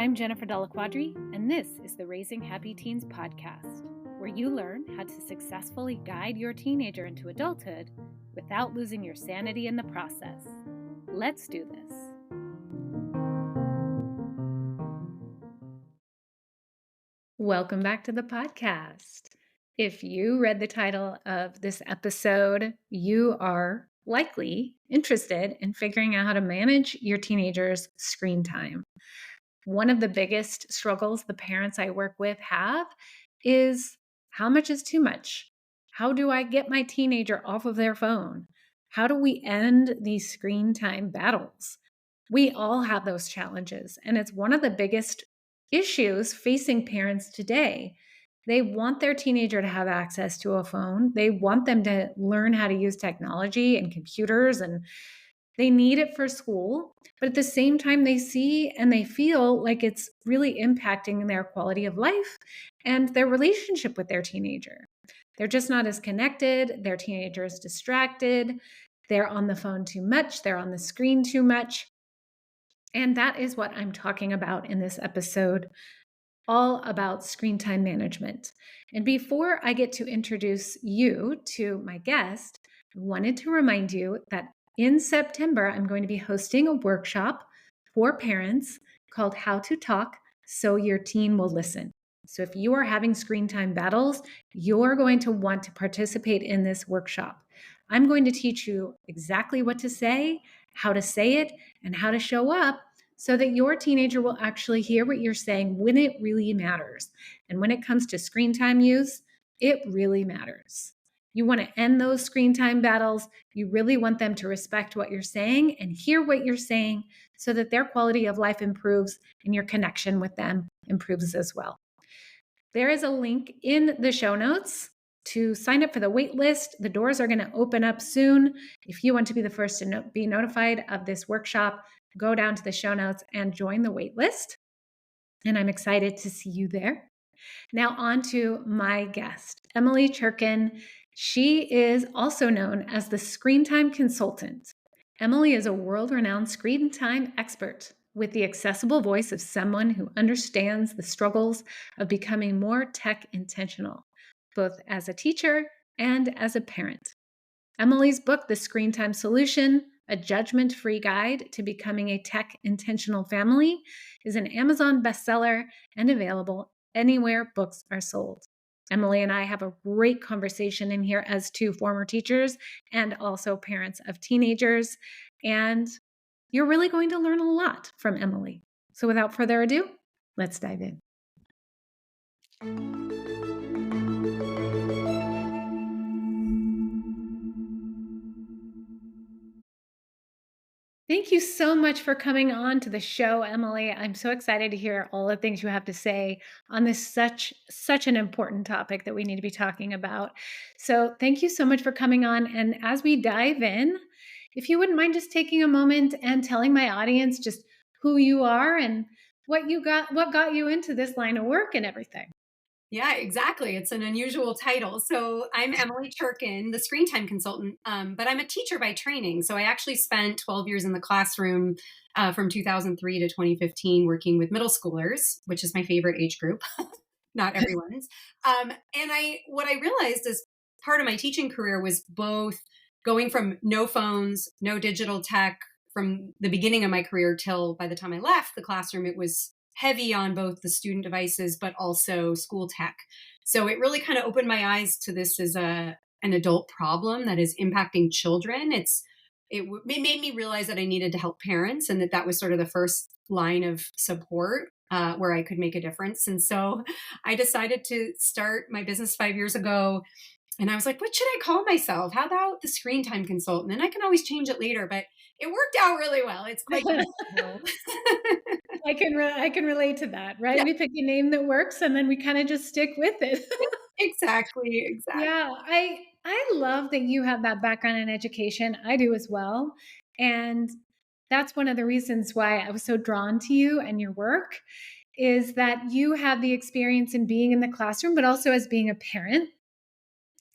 I'm Jennifer Della Quadri, and this is the Raising Happy Teens podcast, where you learn how to successfully guide your teenager into adulthood without losing your sanity in the process. Let's do this. Welcome back to the podcast. If you read the title of this episode, you are likely interested in figuring out how to manage your teenager's screen time. One of the biggest struggles the parents I work with have is how much is too much? How do I get my teenager off of their phone? How do we end these screen time battles? We all have those challenges, and it's one of the biggest issues facing parents today. They want their teenager to have access to a phone. They want them to learn how to use technology and computers, and they need it for school. But at the same time, they see and they feel like it's really impacting their quality of life and their relationship with their teenager. They're just not as connected. Their teenager is distracted. They're on the phone too much. They're on the screen too much. And that is what I'm talking about in this episode, all about screen time management. And before I get to introduce you to my guest, I wanted to remind you that in September, I'm going to be hosting a workshop for parents called How to Talk So Your Teen Will Listen. So if you are having screen time battles, you're going to want to participate in this workshop. I'm going to teach you exactly what to say, how to say it, and how to show up so that your teenager will actually hear what you're saying when it really matters. And when it comes to screen time use, it really matters. You want to end those screen time battles. You really want them to respect what you're saying and hear what you're saying so that their quality of life improves and your connection with them improves as well. There is a link in the show notes to sign up for the wait list. The doors are going to open up soon. If you want to be the first to be notified of this workshop, go down to the show notes and join the wait list. And I'm excited to see you there. Now on to my guest, Emily Cherkin. She is also known as the Screentime Consultant. Emily is a world-renowned screen time expert with the accessible voice of someone who understands the struggles of becoming more tech intentional, both as a teacher and as a parent. Emily's book, The Screen Time Solution, a judgment-free guide to becoming a tech-intentional family, is an Amazon bestseller and available anywhere books are sold. Emily and I have a great conversation in here as two former teachers and also parents of teenagers, and you're really going to learn a lot from Emily. So without further ado, let's dive in. Thank you so much for coming on to the show, Emily. I'm so excited to hear all the things you have to say on this such an important topic that we need to be talking about. So thank you so much for coming on. And as we dive in, if you wouldn't mind just taking a moment and telling my audience just who you are and what got you into this line of work and everything. Yeah, exactly. It's an unusual title. So I'm Emily Cherkin, the screen time consultant, but I'm a teacher by training. So I actually spent 12 years in the classroom from 2003 to 2015 working with middle schoolers, which is my favorite age group, not everyone's. What I realized is part of my teaching career was both going from no phones, no digital tech from the beginning of my career till by the time I left the classroom, it was heavy on both the student devices, but also school tech. So it really kind of opened my eyes to this as an adult problem that is impacting children. It made me realize that I needed to help parents and that was sort of the first line of support where I could make a difference. And so I decided to start my business 5 years ago. And I was like, what should I call myself? How about the screen time consultant? And I can always change it later, but it worked out really well. It's quite cool. I can relate to that, right? Yeah, We pick a name that works and then we kind of just stick with it. exactly. Yeah, I love that you have that background in education. I do as well. And that's one of the reasons why I was so drawn to you and your work is that you have the experience in being in the classroom, but also as being a parent.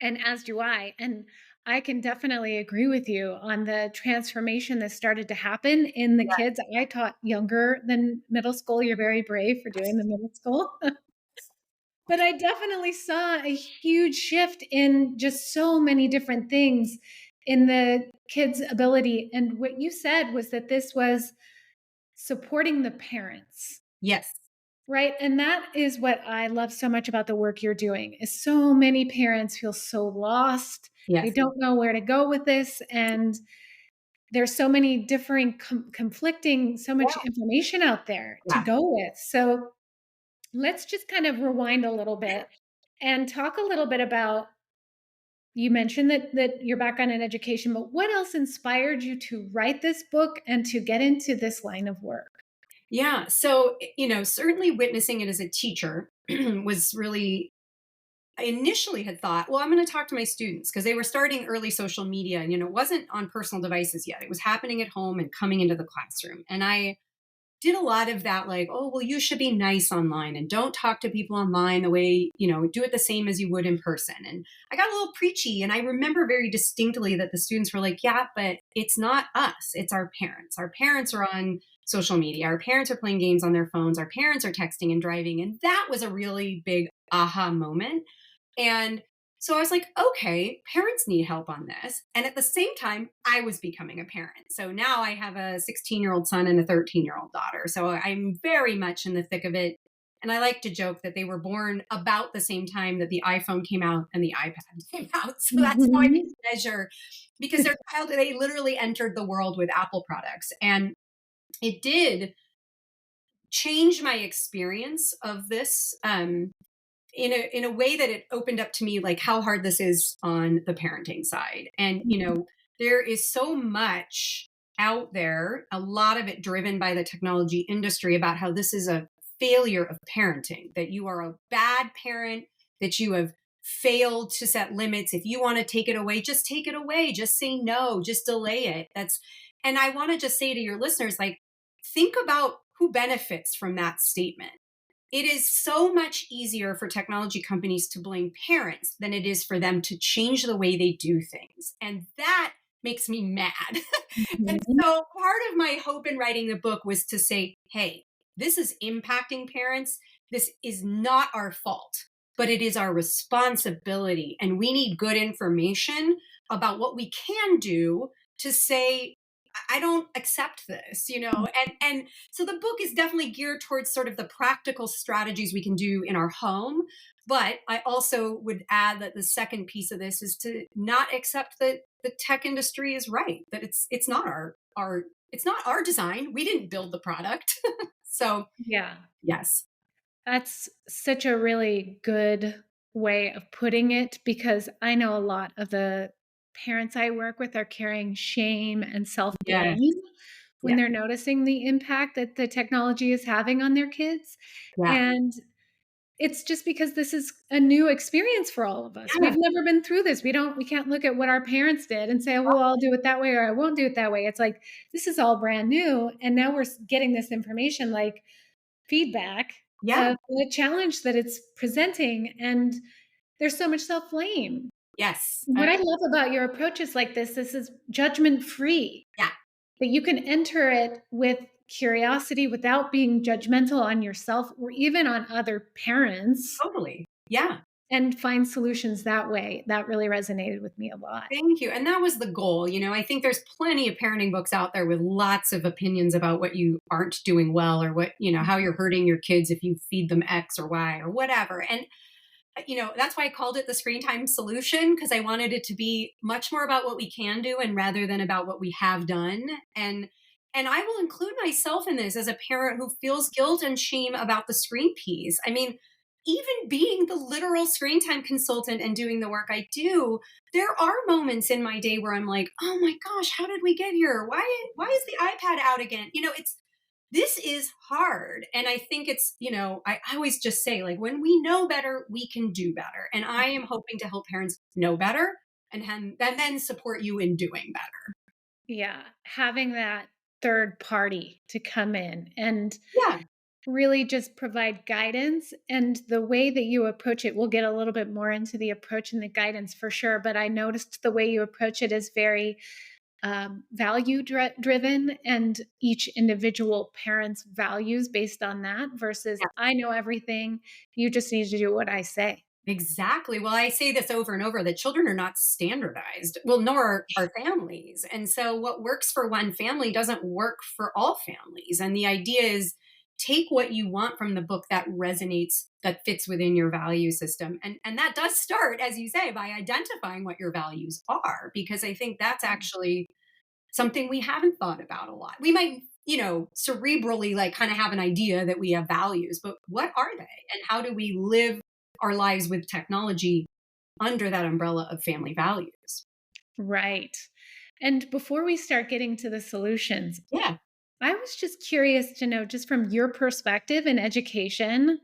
And as do I. And I can definitely agree with you on the transformation that started to happen in the Yeah. kids I taught younger than middle school. You're very brave for doing the middle school. But I definitely saw a huge shift in just so many different things in the kids' ability. And what you said was that this was supporting the parents, Yes. right? And that is what I love so much about the work you're doing. Is so many parents feel so lost. They Yes. don't know where to go with this, and there's so many differing conflicting, so much Yeah. information out there to Yeah. go with. So let's just kind of rewind a little bit and talk a little bit about, you mentioned that your background in education, but what else inspired you to write this book and to get into this line of work? Yeah. So, certainly witnessing it as a teacher was really, I initially had thought, well, I'm going to talk to my students because they were starting early social media and, it wasn't on personal devices yet. It was happening at home and coming into the classroom. And I did a lot of that, like, oh, well, you should be nice online and don't talk to people online the way, do it the same as you would in person. And I got a little preachy. And I remember very distinctly that the students were like, yeah, but it's not us, it's our parents. Our parents are on social media. Our parents are playing games on their phones. Our parents are texting and driving. And that was a really big aha moment. And so I was like, okay, parents need help on this. And at the same time, I was becoming a parent. So now I have a 16-year-old son and a 13-year-old daughter. So I'm very much in the thick of it. And I like to joke that they were born about the same time that the iPhone came out and the iPad came out. So that's how I Mhm. measure, because they literally entered the world with Apple products. And it did change my experience of this. In a way that it opened up to me like how hard this is on the parenting side. And there is so much out there, a lot of it driven by the technology industry, about how this is a failure of parenting, that you are a bad parent, that you have failed to set limits. If you want to take it away, just take it away, just say no, just delay it. That's And I want to just say to your listeners, like, think about who benefits from that statement. It is so much easier for technology companies to blame parents than it is for them to change the way they do things. And that makes me mad. And Mhm. so part of my hope in writing the book was to say, hey, this is impacting parents. This is not our fault, but it is our responsibility. And we need good information about what we can do to say, I don't accept this, and so the book is definitely geared towards sort of the practical strategies we can do in our home. But I also would add that the second piece of this is to not accept that the tech industry is right, that it's not our it's not our design. We didn't build the product. So Yeah. yes. That's such a really good way of putting it, because I know a lot of the parents I work with are carrying shame and Yeah. self-blame when Yeah. they're noticing the impact that the technology is having on their kids. Yeah. And it's just because this is a new experience for all of us. Yeah. We've never been through this. We can't look at what our parents did and say, "Oh, well, I'll do it that way or I won't do it that way." It's like this is all brand new, and now we're getting this information like feedback Yeah. of the challenge that it's presenting, and there's so much self-blame. Yes. What I love about your approaches like this is judgment-free, Yeah. that you can enter it with curiosity without being judgmental on yourself or even on other parents, Totally. Yeah. and find solutions that way. That really resonated with me a lot. Thank you. And that was the goal. I think there's plenty of parenting books out there with lots of opinions about what you aren't doing well, or what, how you're hurting your kids if you feed them X or Y or whatever. And, that's why I called it the screen time solution, because I wanted it to be much more about what we can do and rather than about what we have done. And I will include myself in this as a parent who feels guilt and shame about the screen piece. I mean, even being the literal screen time consultant and doing the work I do, there are moments in my day where I'm like, oh my gosh, how did we get here? Why is the iPad out again? It's this is hard. And I think it's, I always just say, like, when we know better, we can do better. And I am hoping to help parents know better and then support you in doing better. Yeah, having that third party to come in and Yeah. really just provide guidance, and the way that you approach it, we'll get a little bit more into the approach and the guidance for sure, but I noticed the way you approach it is very value driven, and each individual parent's values based on that versus I know everything, you just need to do what I say. Exactly. Well, I say this over and over that children are not standardized. Well, nor are families. And so what works for one family doesn't work for all families. And the idea is take what you want from the book that resonates, that fits within your value system. And that does start, as you say, by identifying what your values are, because I think that's actually something we haven't thought about a lot. We might, cerebrally like kind of have an idea that we have values, but what are they? And how do we live our lives with technology under that umbrella of family values? Right. And before we start getting to the solutions, Yeah. I was just curious to know, just from your perspective in education,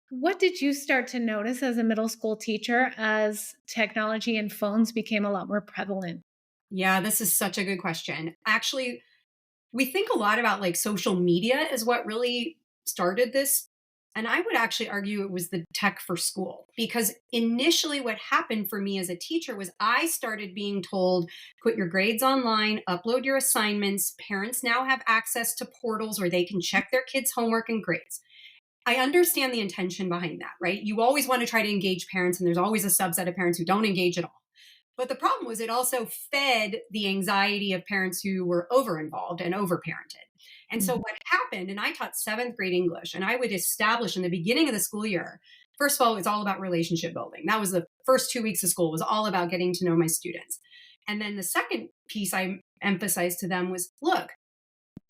what did you start to notice as a middle school teacher as technology and phones became a lot more prevalent? Yeah, this is such a good question. Actually, we think a lot about like social media is what really started this. And I would actually argue it was the tech for school because initially what happened for me as a teacher was I started being told, put your grades online, upload your assignments. Parents now have access to portals where they can check their kids' homework and grades. I understand the intention behind that, right? You always want to try to engage parents, and there's always a subset of parents who don't engage at all. But the problem was it also fed the anxiety of parents who were over involved and over parented. And so Mhm. what happened, and I taught seventh grade English, and I would establish in the beginning of the school year, first of all, it's all about relationship building. That was the first 2 weeks of school, was all about getting to know my students. And then the second piece I emphasized to them was, look,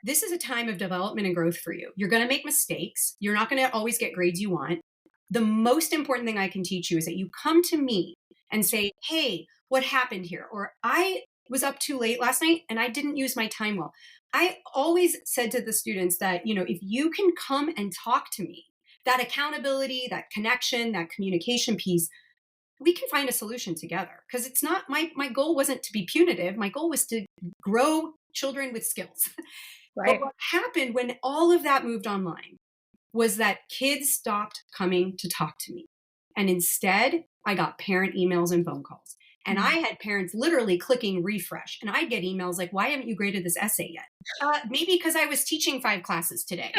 this is a time of development and growth for you. You're going to make mistakes. You're not going to always get grades you want. The most important thing I can teach you is that you come to me and say, hey, what happened here? Or I was up too late last night and I didn't use my time well. I always said to the students that, if you can come and talk to me, that accountability, that connection, that communication piece, we can find a solution together. Because it's not my goal wasn't to be punitive. My goal was to grow children with skills. But Right. what happened when all of that moved online was that kids stopped coming to talk to me. And instead, I got parent emails and phone calls. And I Mm. had parents literally clicking refresh. And I'd get emails like, why haven't you graded this essay yet? Maybe because I was teaching 5 classes today.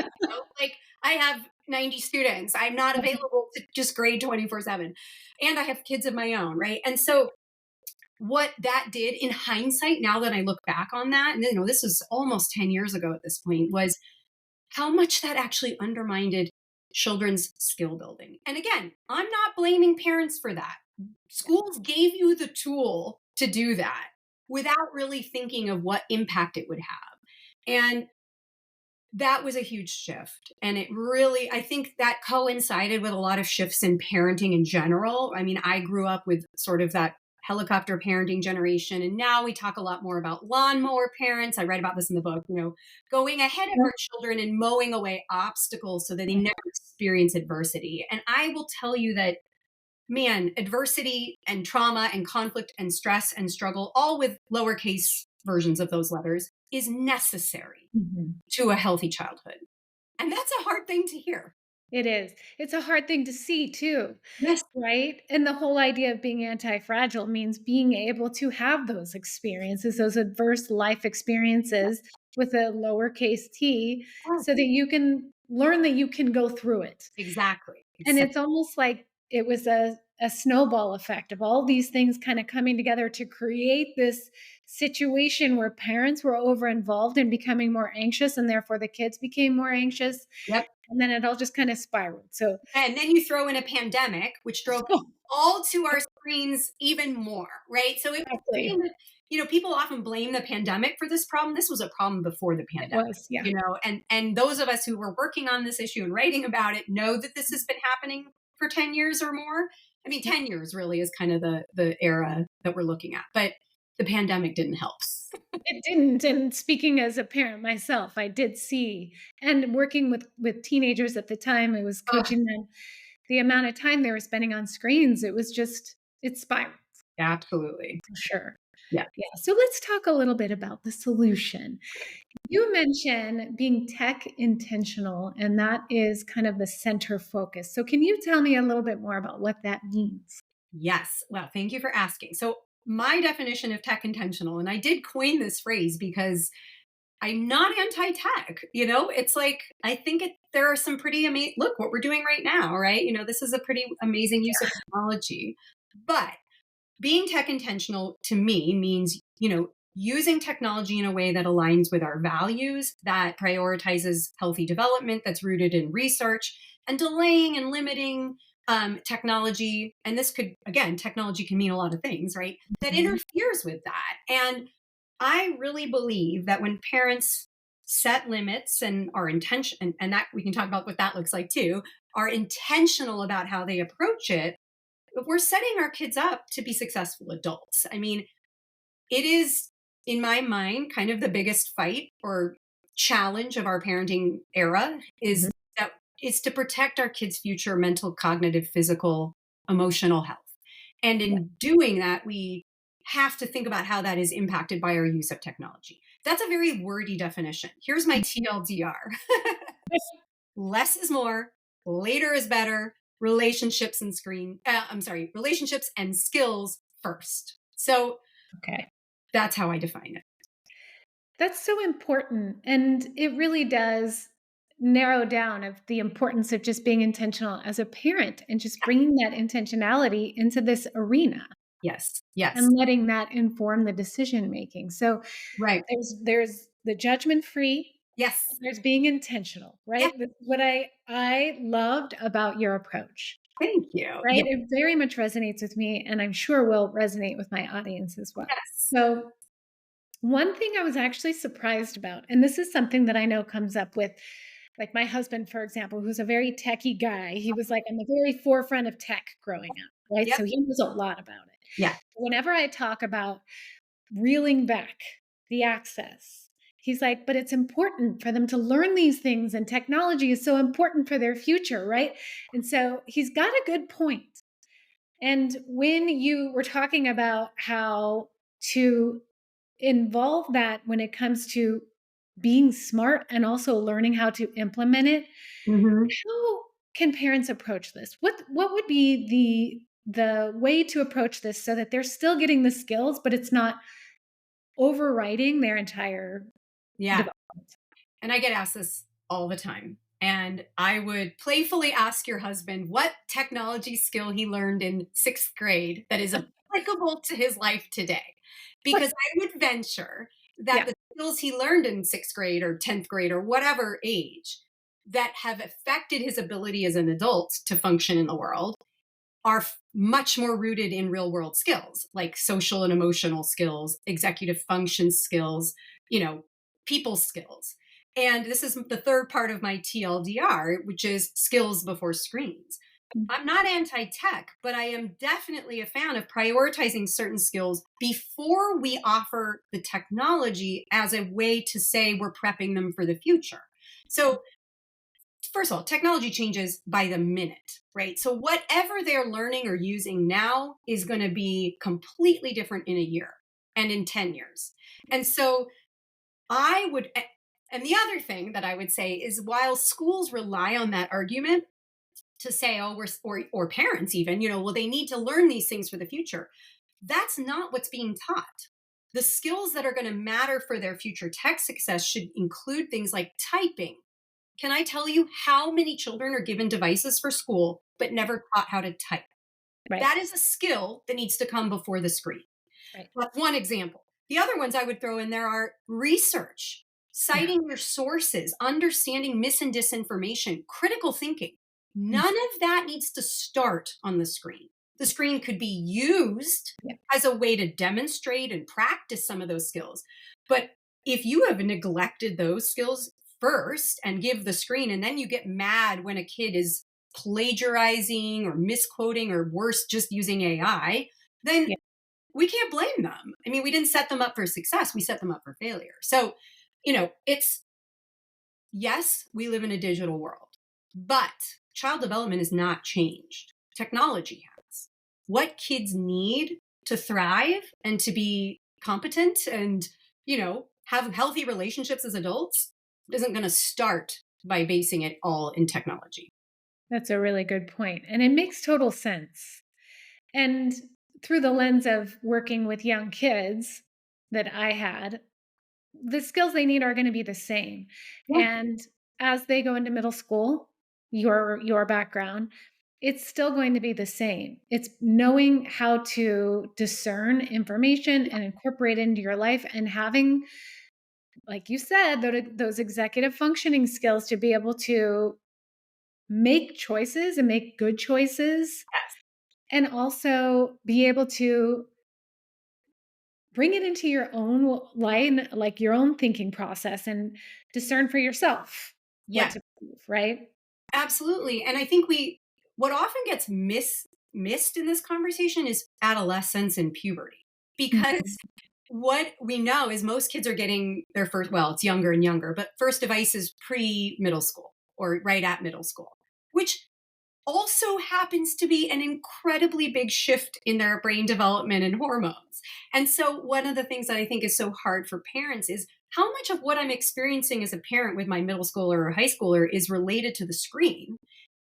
Like I have 90 students. I'm not available to just grade 24/7. And I have kids of my own, right? And so what that did in hindsight, now that I look back on that, and this is almost 10 years ago at this point, was how much that actually undermined children's skill building. And again, I'm not blaming parents for that. Schools gave you the tool to do that without really thinking of what impact it would have. And that was a huge shift. And it really, I think that coincided with a lot of shifts in parenting in general. I mean, I grew up with sort of that helicopter parenting generation. And now we talk a lot more about lawnmower parents. I write about this in the book, going ahead of our children and mowing away obstacles so that they never experience adversity. And I will tell you that, man, adversity and trauma and conflict and stress and struggle, all with lowercase versions of those letters, is necessary Mhm. to a healthy childhood. And that's a hard thing to hear. It is. It's a hard thing to see too, Yes. right? And the whole idea of being anti-fragile means being able to have those experiences, those adverse life experiences with a lowercase t, so that you can learn that you can go through it. Exactly. And Exactly. it's almost like it was a snowball effect of all these things kind of coming together to create this situation where parents were over involved and becoming more anxious, and therefore the kids became more anxious, Yep. and then it all just kind of spiraled. So And then you throw in a pandemic, which drove all to our screens even more, right? So it was exactly. something that, people often blame the pandemic for this problem. This was a problem before the It pandemic, was, yeah. and those of us who were working on this issue and writing about it know that this has been happening for 10 years or more. I mean, 10 years really is kind of the era that we're looking at, but the pandemic didn't help. It didn't, and speaking as a parent myself, I did see, and working with teenagers at the time, I was Oh, coaching them, the amount of time they were spending on screens, it was just it spiraled absolutely. for sure. Yeah. Yeah. So let's talk a little bit about the solution. You mentioned being tech intentional, and that is kind of the center focus. So, can you tell me a little bit more about what that means? Yes. Well, thank you for asking. So, my definition of tech intentional, and I did coin this phrase because I'm not anti-tech. It's like I think there are some pretty amazing. Look what we're doing right now, right? This is a pretty amazing use of technology. But being tech intentional to me means, using technology in a way that aligns with our values, that prioritizes healthy development, that's rooted in research, and delaying and limiting technology. And this could, again, technology can mean a lot of things, right? That Mhm. interferes with that. And I really believe that when parents set limits and are intention and that we can talk about what that looks like too, are intentional about how they approach it, we're setting our kids up to be successful adults. I mean, it is, in my mind, kind of the biggest fight or challenge of our parenting era Mhm. is to protect our kids' future mental, cognitive, physical, emotional health. And Yeah. in doing that, we have to think about how that is impacted by our use of technology. That's a very wordy definition. Here's my TLDR. Less is more, later is better, relationships and skills first. So Okay. that's how I define it. That's so important. And it really does narrow down of the importance of just being intentional as a parent and just bringing that intentionality into this arena Yes. Yes. and letting that inform the decision making. So Right. there's the judgment free, Yes. there's being intentional, Yeah. right? This is what I loved about your approach. Thank you. Right? Yes. It very much resonates with me, and I'm sure will resonate with my audience as well. Yes. So, one thing I was actually surprised about, and this is something that I know comes up with, like, my husband, for example, who's a very techie guy. He was, like, on the very forefront of tech growing up, right? Yep. So, he knows a lot about it. Yeah. Whenever I talk about reeling back the access, he's like, "But it's important for them to learn these things, and technology is so important for their future," right? And so, he's got a good point. And when you were talking about how to involve that when it comes to being smart and also learning how to implement it, Hmm. how can parents approach this? What would be the way to approach this so that they're still getting the skills, but it's not overriding their entire Yeah. development? And I get asked this all the time. And I would playfully ask your husband what technology skill he learned in sixth grade that is applicable to his life today. Because I would venture that Yeah. the skills he learned in sixth grade or 10th grade or whatever age that have affected his ability as an adult to function in the world are much more rooted in real world skills like social and emotional skills, executive function skills, you know, people skills. And this is the third part of my TLDR, which is skills before screens. Mm, I'm not anti tech, but I am definitely a fan of prioritizing certain skills before we offer the technology as a way to say we're prepping them for the future. So, first of all, technology changes by the minute, right? So whatever they're learning or using now is going to be completely different in a year and in 10 years. And so I would, and the other thing that I would say is while schools rely on that argument to say, oh, or parents even, well, they need to learn these things for the future. That's not what's being taught. The skills that are going to matter for their future tech success should include things like typing. Can I tell you how many children are given devices for school but never taught how to type? right. That is a skill that needs to come before the screen. Right. That's one example. The other ones I would throw in there are research, Yeah. citing your sources, understanding mis and disinformation, critical thinking. Mm, None of that needs to start on the screen. The screen could be used yeah. as a way to demonstrate and practice some of those skills. But if you have neglected those skills first and give the screen, and then you get mad when a kid is plagiarizing or misquoting or worse, just using AI, then Yeah. we can't blame them. I mean, we didn't set them up for success, we set them up for failure. So, it's yes, we live in a digital world, but child development is not changed. Technology has. What kids need to thrive and to be competent and, have healthy relationships as adults isn't going to start by basing it all in technology. That's a really good point, and it makes total sense. And through the lens of working with young kids that I had, the skills they need are gonna be the same. Yeah. And as they go into middle school, your background, it's still going to be the same. It's knowing how to discern information and incorporate it into your life and having, like you said, those executive functioning skills to be able to make choices and make good choices, and also be able to bring it into your own line, like your own thinking process, and discern for yourself what Yeah, to believe, right? absolutely. And I think what often gets missed in this conversation is adolescence and puberty. Because Mhm. what we know is most kids are getting their first, well, it's younger and younger, but first devices pre middle school or right at middle school, which also happens to be an incredibly big shift in their brain development and hormones. And so, one of the things that I think is so hard for parents is how much of what I'm experiencing as a parent with my middle schooler or high schooler is related to the screen,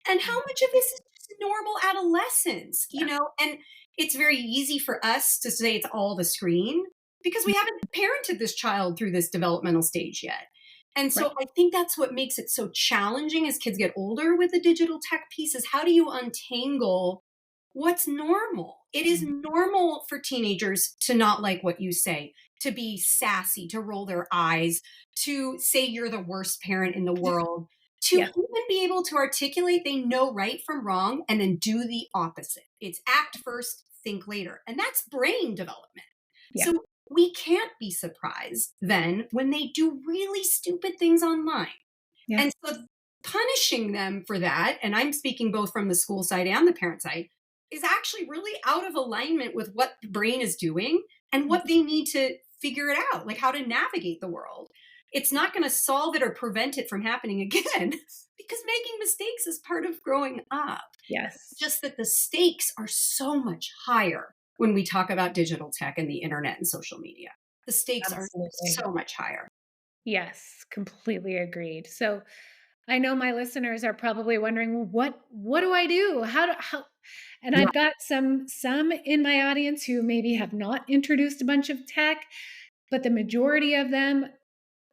and how much of this is just normal adolescence, Yeah. And it's very easy for us to say it's all the screen because we haven't parented this child through this developmental stage yet. And Right. so I think that's what makes it so challenging as kids get older with the digital tech piece is how do you untangle what's normal? It is Mhm. normal for teenagers to not like what you say, to be sassy, to roll their eyes, to say you're the worst parent in the world, to Yeah. even be able to articulate they know right from wrong and then do the opposite. It's act first, think later. And that's brain development. Yeah. So we can't be surprised then when they do really stupid things online. Yeah. And so punishing them for that, and I'm speaking both from the school side and the parent side, is actually really out of alignment with what the brain is doing and what they need to figure it out, like how to navigate the world. It's not going to solve it or prevent it from happening again because making mistakes is part of growing up. Yes. Just that the stakes are so much higher when we talk about digital tech and the internet and social media. The stakes are Absolutely. so much higher. Yes, completely agreed. So I know my listeners are probably wondering, well, what do I do? How and Yeah. I've got some in my audience who maybe have not introduced a bunch of tech, but the majority of them,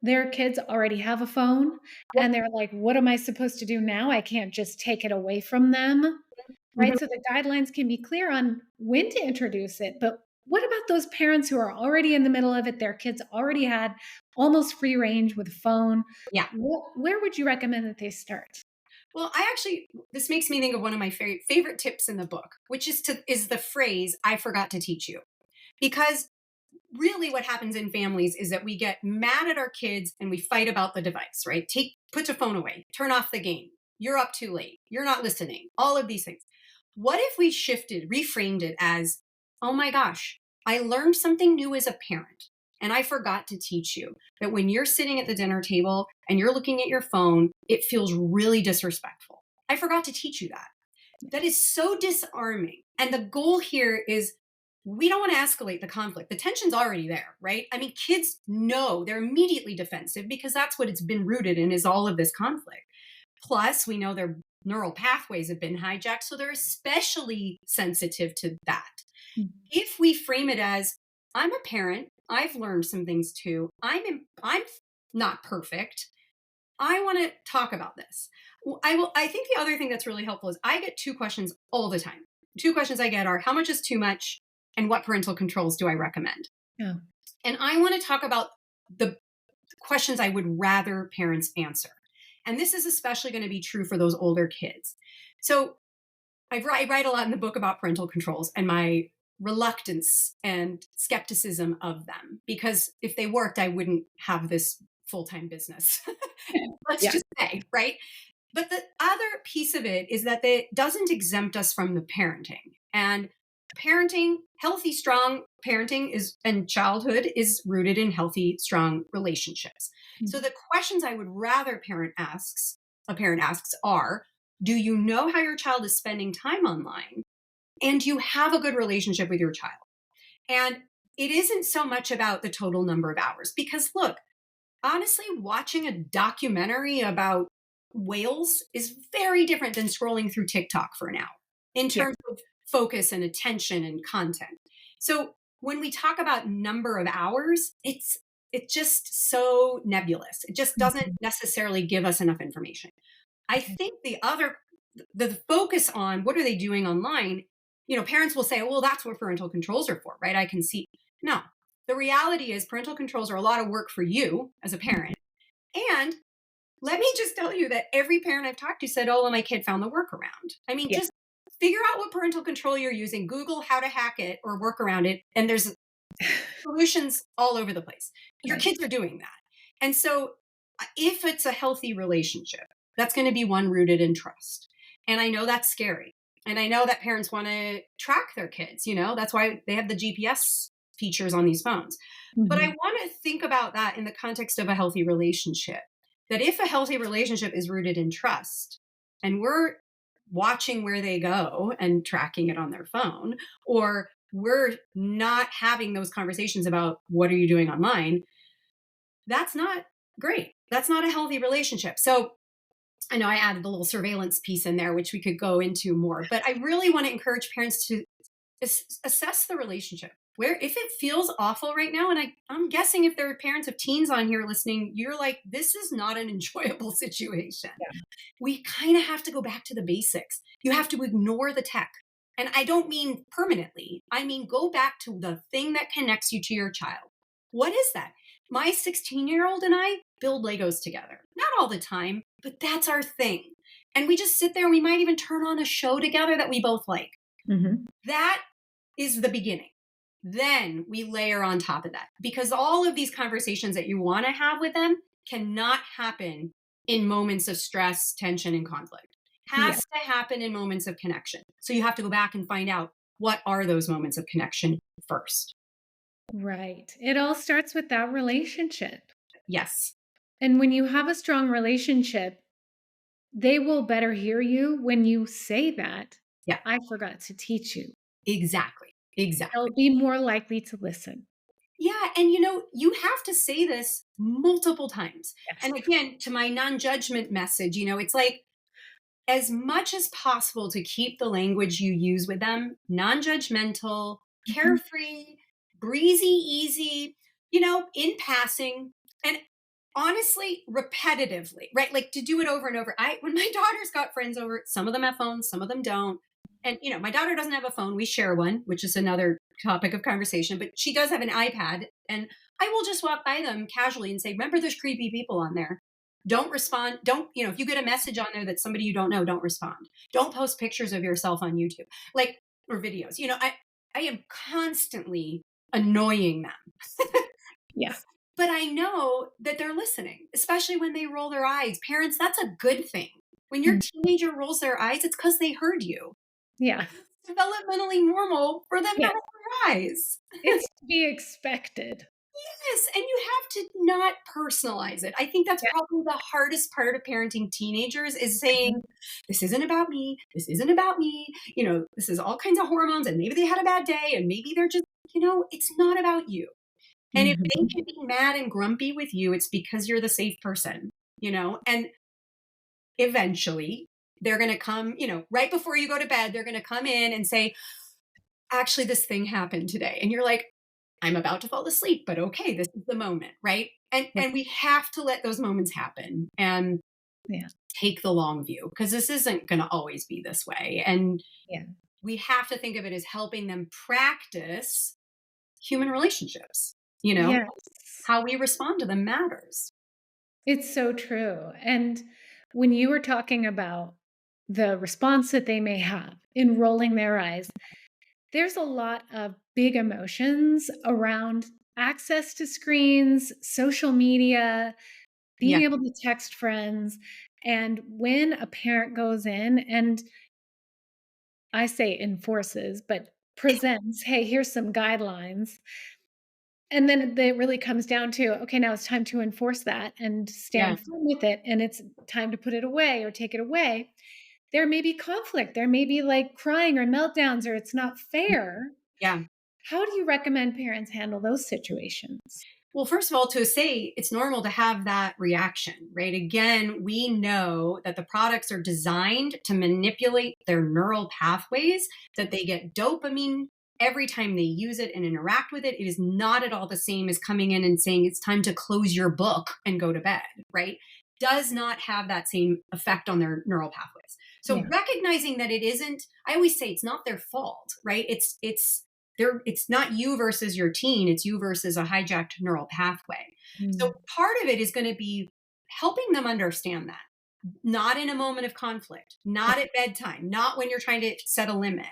their kids already have a phone, and they're like, what am I supposed to do now? I can't just take it away from them. Right? Mhm. So the guidelines can be clear on when to introduce it, but what about those parents who are already in the middle of it? Their kids already had almost free range with a phone. Yeah. Where would you recommend that they start? Well, this makes me think of one of my favorite tips in the book, which is the phrase, I forgot to teach you. Because really what happens in families is that we get mad at our kids and we fight about the device, right? Put your phone away, turn off the game. You're up too late. You're not listening. All of these things. What if we reframed it as, oh my gosh, I learned something new as a parent. And I forgot to teach you that when you're sitting at the dinner table and you're looking at your phone, it feels really disrespectful. I forgot to teach you that. That is so disarming. And the goal here is we don't want to escalate the conflict. The tension's already there, right? I mean, kids know they're immediately defensive because that's what it's been rooted in is all of this conflict. Plus, we know their neural pathways have been hijacked, so they're especially sensitive to that. Mm. If we frame it as I'm a parent, I've learned some things too. I'm not perfect. I want to talk about this. I think the other thing that's really helpful is I get two questions all the time. Two questions I get are how much is too much and what parental controls do I recommend? Yeah. And I want to talk about the questions I would rather parents answer. And this is especially going to be true for those older kids. So I write a lot in the book about parental controls and my reluctance and skepticism of them because if they worked, I wouldn't have this full time business. Let's Yeah. just say, right? But the other piece of it is that it doesn't exempt us from the parenting. And parenting, healthy, strong parenting is and childhood is rooted in healthy, strong relationships. So Mhm. the questions I would rather a parent asks are, do you know how your child is spending time online? And do you have a good relationship with your child? And it isn't so much about the total number of hours because look, honestly, watching a documentary about whales is very different than scrolling through TikTok for an hour in Yeah. terms of focus and attention and content. So when we talk about number of hours, it's just so nebulous. It just doesn't Mhm. necessarily give us enough information. I Okay. think the focus on what are they doing online, parents will say, well, that's what parental controls are for, right? I can see. No, the reality is parental controls are a lot of work for you as a parent. And let me just tell you that every parent I've talked to said, oh, well, my kid found the workaround. I mean, Yeah. just figure out what parental control you're using, Google how to hack it or work around it. And there's solutions all over the place. Your Right. kids are doing that. And so, if it's a healthy relationship, that's going to be one rooted in trust. And I know that's scary. And I know that parents want to track their kids, that's why they have the GPS features on these phones. But I Mhm. want to think about that in the context of a healthy relationship. That if a healthy relationship is rooted in trust and we're watching where they go and tracking it on their phone, or we're not having those conversations about what are you doing online, that's not great. That's not a healthy relationship. So I know I added a little surveillance piece in there, which we could go into more, but I really want to encourage parents to assess the relationship. Where if it feels awful right now, and I'm guessing if there are parents of teens on here listening, you're like, this is not an enjoyable situation. Yeah. We kind of have to go back to the basics. You have to ignore the tech. And I don't mean permanently, I mean go back to the thing that connects you to your child. What is that? My 16-year-old and I build Legos together. Not all the time, but that's our thing. And we just sit there and we might even turn on a show together that we both like. Mhm. That is the beginning. Then we layer on top of that because all of these conversations that you want to have with them cannot happen in moments of stress, tension, and conflict. Yeah. Has to happen in moments of connection. So you have to go back and find out what are those moments of connection first. Right. It all starts with that relationship. Yes. And when you have a strong relationship, they will better hear you when you say that, Yeah. "I forgot to teach you." Exactly. Exactly. They'll be more likely to listen. Yeah, and you have to say this multiple times. Yes. And again, to my non-judgment message, it's like as much as possible to keep the language you use with them non-judgmental, Mhm. carefree, breezy, easy, in passing, and honestly, repetitively, right? Like to do it over and over. I When my daughter's got friends over, some of them have phones, some of them don't. And my daughter doesn't have a phone. We share one, which is another topic of conversation, but she does have an iPad. And I will just walk by them casually and say, remember, there's creepy people on there. Don't respond. Don't, if you get a message on there that somebody you don't know, don't respond. Don't post pictures of yourself on YouTube, like, or videos. I am constantly annoying them. Yeah. But I know that they're listening, especially when they roll their eyes. Parents, that's a good thing. When your Mm. teenager rolls their eyes, it's because they heard you. Yeah. It's developmentally normal for them to Yes. roll their eyes. It's to be expected. Yes, and you have to not personalize it. I think that's Yeah. probably the hardest part of parenting teenagers is saying, Mhm. this isn't about me. This isn't about me. This is all kinds of hormones, and maybe they had a bad day, and maybe they're just, it's not about you. And if they Mhm. can be mad and grumpy with you, it's because you're the safe person, and eventually they're going to come, right before you go to bed, they're going to come in and say, actually, this thing happened today. And you're like, I'm about to fall asleep, but okay, this is the moment, right? And Yeah. and we have to let those moments happen and Yeah. take the long view because this isn't going to always be this way. And Yeah. we have to think of it as helping them practice human relationships. Yes. How we respond to them matters. It's so true. And when you were talking about the response that they may have in rolling their eyes, there's a lot of big emotions around access to screens, social media, being Yeah, able to text friends. And when a parent goes in and I say enforces, but presents, hey, here's some guidelines. And then it really comes down to, okay, now it's time to enforce that and yeah, stand firm with it. And it's time to put it away or take it away. There may be conflict. There may be like crying or meltdowns or it's not fair. yeah. How do you recommend parents handle those situations? Well, first of all, to say it's normal to have that reaction, right? Again, we know that the products are designed to manipulate their neural pathways, that they get dopamine every time they use it and interact with it. It is not at all the same as coming in and saying it's time to close your book and go to bed, right? Does not have that same effect on their neural pathways. So Yeah. recognizing that it isn't, I always say it's not their fault, right? It's not you versus your teen, it's you versus a hijacked neural pathway. So Mm. part of it is going to be helping them understand that, not in a moment of conflict, Yeah. not at bedtime, not when you're trying to set a limit.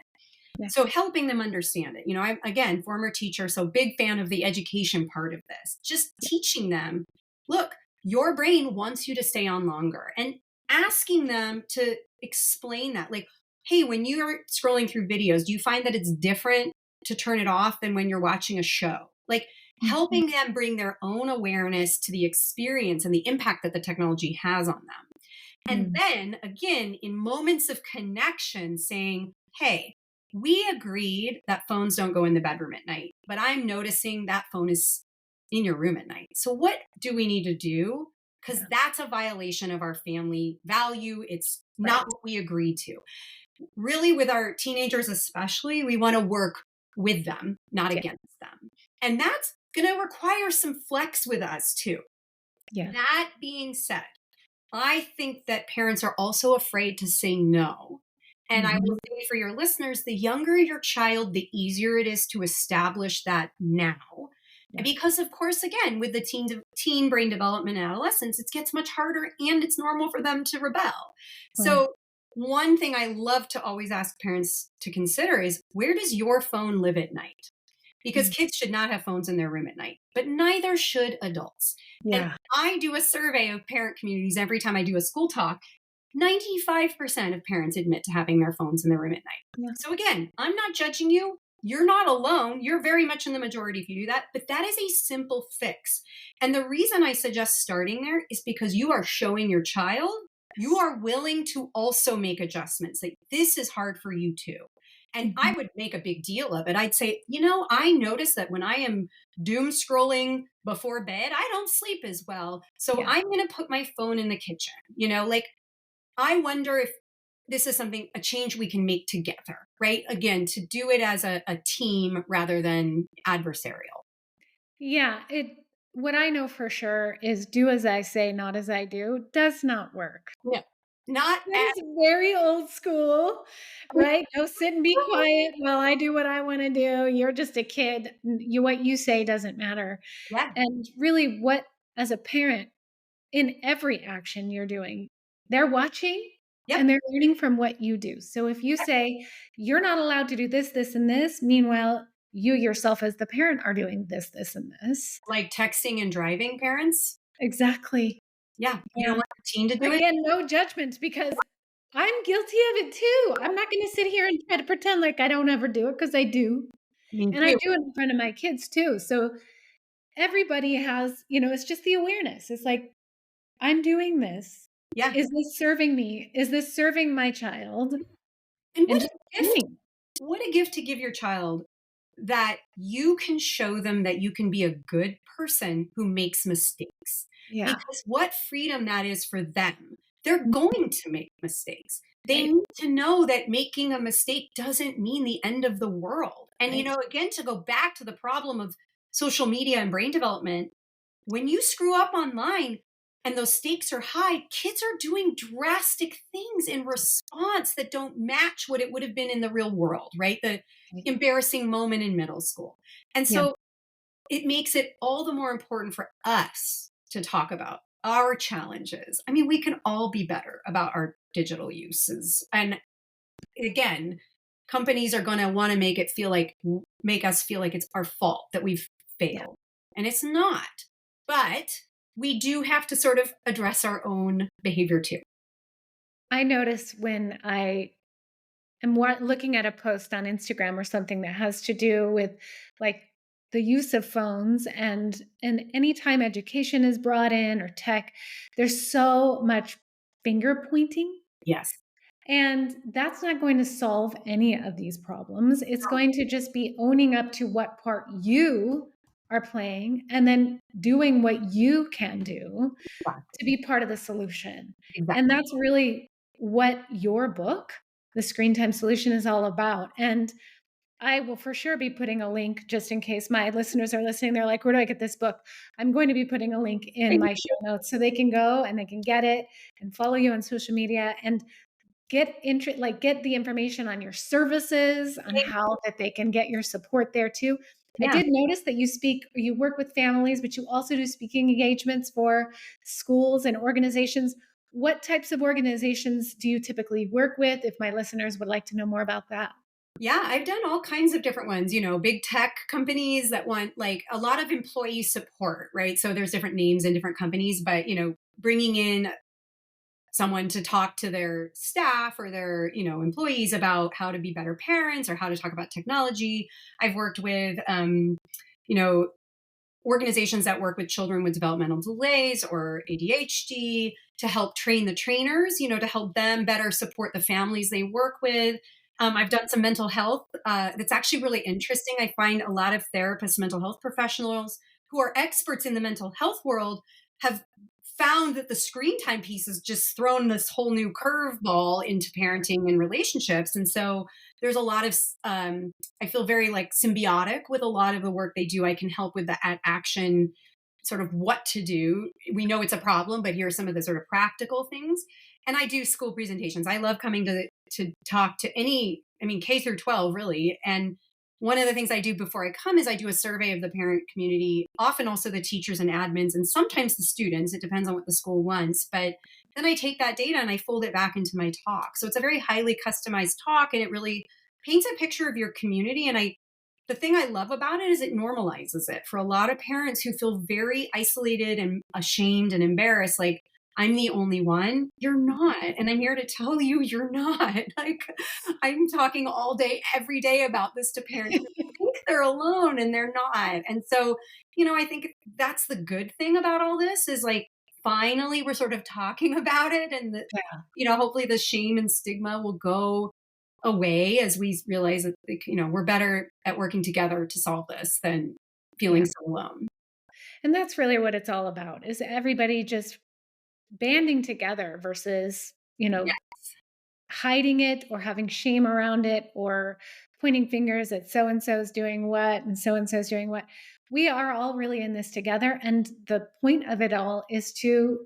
Yeah. So helping them understand it. I'm, again, former teacher, so big fan of the education part of this. Just Yeah. teaching them, look, your brain wants you to stay on longer, and asking them to explain that. Like, hey, when you're scrolling through videos, do you find that it's different to turn it off than when you're watching a show? Like, Mhm. helping them bring their own awareness to the experience and the impact that the technology has on them. And Mm. then again, in moments of connection, saying, hey, we agreed that phones don't go in the bedroom at night, but I'm noticing that phone is in your room at night. So what do we need to do? Because Yeah. that's a violation of our family value. It's not Right. what we agreed to. Really, with our teenagers, especially, we want to work with them, not Yeah. against them. And that's going to require some flex with us too. Yeah. That being said, I think that parents are also afraid to say no. And I will Mhm. say for your listeners, the younger your child, the easier it is to establish that now. Yeah. Because, of course, again, with the teen brain development and adolescence, it gets much harder and it's normal for them to rebel. Right. So, one thing I love to always ask parents to consider is, where does your phone live at night? Because Mm. kids should not have phones in their room at night, but neither should adults. And Yeah. I do a survey of parent communities every time I do a school talk. 95% of parents admit to having their phones in the room at night. Yeah. So again, I'm not judging you. You're not alone. You're very much in the majority if you do that, but that is a simple fix. And the reason I suggest starting there is because you are showing your child you Yes. are willing to also make adjustments. Like, this is hard for you too. And I Mhm. would make a big deal of it. I'd say, I notice that when I am doom scrolling before bed, I don't sleep as well. So Yeah. I'm going to put my phone in the kitchen. Like, I wonder if this is a change we can make together, right? Again, to do it as a team rather than adversarial. Yeah. What I know for sure is do as I say, not as I do does not work. No, not That at is very old school, right? Go sit and be quiet while I do what I wanna do. You're just a kid. What you say doesn't matter. yeah, And really what as a parent, in every action you're doing, they're watching yep, and they're learning from what you do. So if you say, "You're not allowed to do this, this, and this," meanwhile, you yourself as the parent are doing this, this, and this. like texting and driving parents. Exactly. Yeah, you don't Yeah. want your teen to And do it. again, no judgment because I'm guilty of it too. I'm not gonna sit here and try to pretend like I don't ever do it because I do, Me and I too. do it in front of my kids too. So everybody has, it's just the awareness. It's like, I'm doing this. Yeah. Is this serving me? Is this serving my child? And And just doing. what a gift to give your child, that you can show them that you can be a good person who makes mistakes. Yeah. Because what freedom that is for them. They're Mm, going to make mistakes. They right, need to know that making a mistake doesn't mean the end of the world. And, right. again, to go back to the problem of social media and brain development, when you screw up online and those stakes are high, kids are doing drastic things in response that don't match what it would have been in the real world, right? The Right. embarrassing moment in middle school. And Yeah. so it makes it all the more important for us to talk about our challenges. I mean, we can all be better about our digital uses. And again, companies are going to want to make us feel like it's our fault that we've Yeah. failed. And it's not. But we do have to sort of address our own behavior too. I notice when I am looking at a post on Instagram or something that has to do with like the use of phones and anytime education is brought in or tech, there's so much finger pointing. Yes. And that's not going to solve any of these problems. It's No, going to just be owning up to what part you are playing and then doing what you can do to exactly. be part of the solution. And Exactly. that's really what your book, The Screen Time Solution, is all about. And I will for sure be putting a link just in case my listeners are listening. They're like, where do I get this book? I'm going to be putting a link in Thank my show notes so they can go and they can get it and follow you on social media and get the information on your services, on you. how that they can get your support there too. I Yeah. did notice that you work with families, but you also do speaking engagements for schools and organizations. What types of organizations do you typically work with if my listeners would like to know more about that? Yeah, I've done all kinds of different ones, big tech companies that want like a lot of employee support, right? So there's different names in different companies, but bringing in someone to talk to their staff or their, employees about how to be better parents or how to talk about technology. I've worked with you know, organizations that work with children with developmental delays or ADHD to help train the trainers, to help them better support the families they work with. I've done some mental health. That's actually really interesting. I find a lot of therapists, mental health professionals who are experts in the mental health world have found that the screen time piece has just thrown this whole new curveball into parenting and relationships. And so there's a lot of I feel very like symbiotic with a lot of the work they do. I can help with the action, sort of what to do. We know it's a problem, but here are some of the sort of practical things. And I do school presentations. I love coming to talk to K through 12 really. And one of the things I do before I come is I do a survey of the parent community, often also the teachers and admins, and sometimes the students. It depends on what the school wants. But then I take that data and I fold it back into my talk. So it's a very highly customized talk, and it really paints a picture of your community. And the thing I love about it is it normalizes it for a lot of parents who feel very isolated and ashamed and embarrassed. Like, I'm the only one. You're not. And I'm here to tell you, you're not. Like, I'm talking all day, every day about this to parents who think they're alone and they're not. And so, I think that's the good thing about all this is like, finally, we're sort of talking about it. And, hopefully the shame and stigma will go away as we realize that, like, we're better at working together to solve this than feeling Yeah. so alone. And that's really what it's all about is everybody just banding together versus, Yes. hiding it or having shame around it or pointing fingers at so and so's doing what and so is doing what. We are all really in this together. And the point of it all is to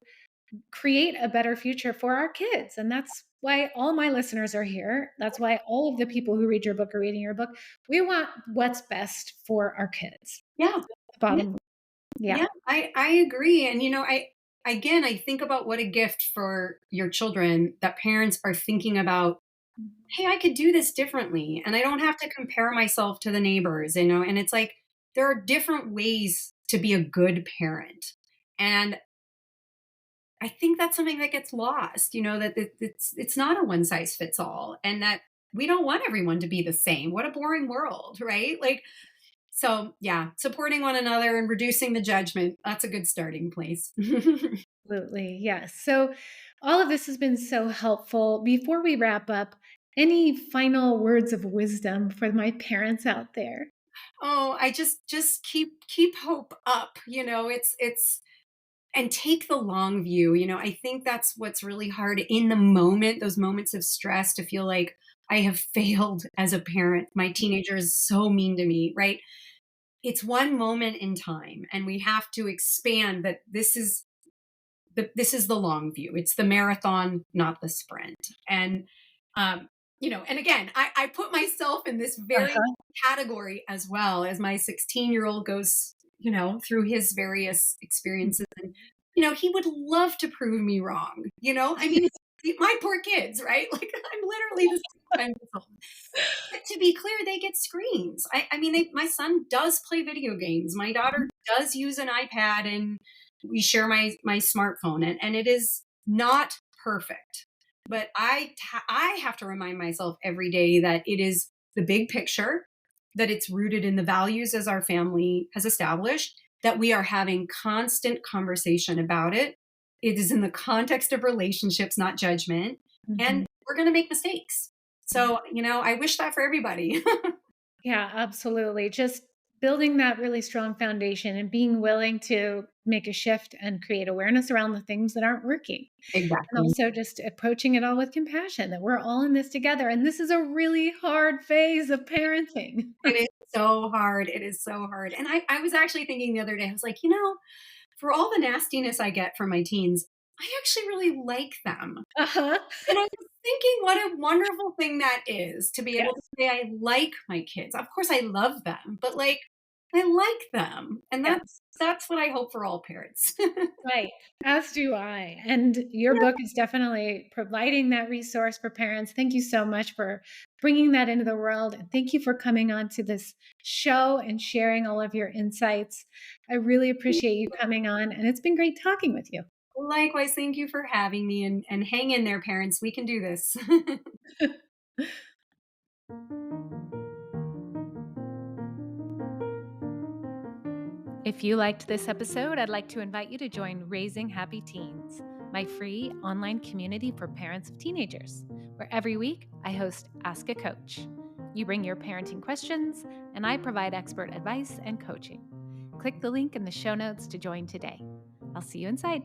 create a better future for our kids. And that's why all my listeners are here. That's why all of the people who read your book are reading your book. We want what's best for our kids. Yeah. Yeah. Bottom, yeah. Yeah, I agree. And I think about what a gift for your children that parents are thinking about, hey, I could do this differently. And I don't have to compare myself to the neighbors, and it's like there are different ways to be a good parent. And I think that's something that gets lost, that it's not a one size fits all, and that we don't want everyone to be the same. What a boring world, right? Like, so yeah, supporting one another and reducing the judgment, that's a good starting place. Absolutely. Yes. So all of this has been so helpful. Before we wrap up, any final words of wisdom for my parents out there? Oh, I just keep hope up. It's and take the long view. I think that's what's really hard in the moment, those moments of stress, to feel like I have failed as a parent. My teenager is so mean to me, right? It's one moment in time, and we have to expand that this is the long view. It's the marathon, not the sprint. And and again, I put myself in this very Uh-huh. category as well as my 16-year-old goes, through his various experiences. And, he would love to prove me wrong. My poor kids, right? Like, I'm literally the same time consultant. But to be clear, they get screens. My son does play video games. My daughter does use an iPad, and we share my smartphone, and it is not perfect. But I have to remind myself every day that it is the big picture, that it's rooted in the values as our family has established, that we are having constant conversation about it. It is in the context of relationships, not judgment. And Mhm. we're going to make mistakes. Yeah. So, I wish that for everybody. Yeah, absolutely. Just building that really strong foundation and being willing to make a shift and create awareness around the things that aren't working. And Exactly. also just approaching it all with compassion that we're all in this together. And this is a really hard phase of parenting. It is so hard. It is so hard. And I was actually thinking the other day, I was like, for all the nastiness I get from my teens, I actually really like them. Uh-huh. And I was thinking what a wonderful thing that is to be able to Yes. say I like my kids. Of course I love them, but like I like them. And Yes. that's what I hope for all parents. Right. As do I. And your book is definitely providing that resource for parents. Thank you so much for bringing that into the world. And thank you for coming on to this show and sharing all of your insights. I really appreciate you coming on, and it's been great talking with you. Likewise, thank you for having me and hang in there, parents. We can do this. If you liked this episode, I'd like to invite you to join Raising Happy Teens, my free online community for parents of teenagers, where every week I host Ask a Coach. You bring your parenting questions, and I provide expert advice and coaching. Click the link in the show notes to join today. I'll see you inside.